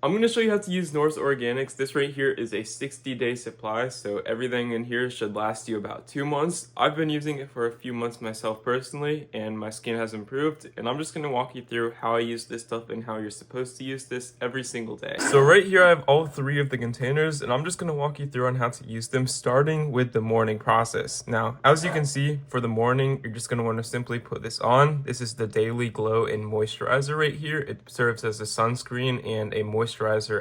I'm going to show you how to use Norse Organics. This right here is a 60-day supply, so everything in here should last you about 2 months. I've been using it for a few months myself personally, and my skin has improved, and I'm just going to walk you through how I use this stuff and how you're supposed to use this every single day. So right here I have all 3 of the containers, and I'm just going to walk you through on how to use them, starting with the morning process. Now, as you can see, for the morning, you're just going to want to simply put this on. This is the Daily Glow and Moisturizer right here. It serves as a sunscreen and a moisturizer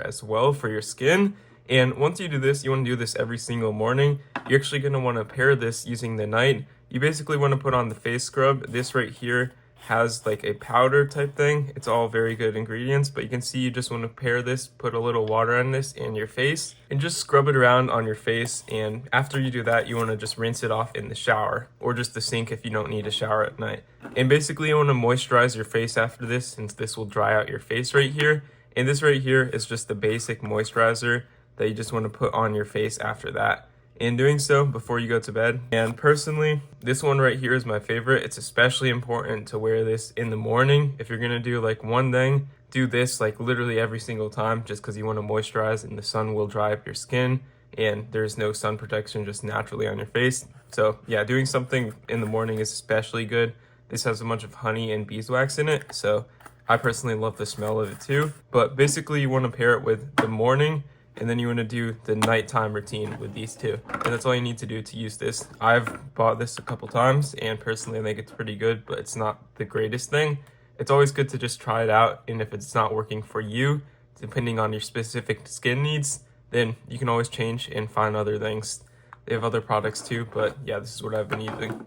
as well for your skin. And once you do this, you want to do this every single morning. You're actually going to want to pair this using the night. You basically want to put on the face scrub. This right here has like a powder type thing. It's all very good ingredients, but you can see you just want to pair this, put a little water on this in your face, and just scrub it around on your face. And after you do that, you want to just rinse it off in the shower or just the sink if you don't need a shower at night. And basically you want to moisturize your face after this, since this will dry out your face right here. And this right here is just the basic moisturizer that you just want to put on your face after that. And doing so before you go to bed. And personally, this one right here is my favorite. It's especially important to wear this in the morning. If you're going to do like one thing, do this like literally every single time, just because you want to moisturize and the sun will dry up your skin. And there's no sun protection just naturally on your face. So yeah, doing something in the morning is especially good. This has a bunch of honey and beeswax in it, so I personally love the smell of it too. But basically you want to pair it with the morning, and then you want to do the nighttime routine with these two. And that's all you need to do to use this. I've bought this a couple times, and personally I think it's pretty good, but it's not the greatest thing. It's always good to just try it out, and if it's not working for you, depending on your specific skin needs, then you can always change and find other things. They have other products too, but yeah, this is what I've been using.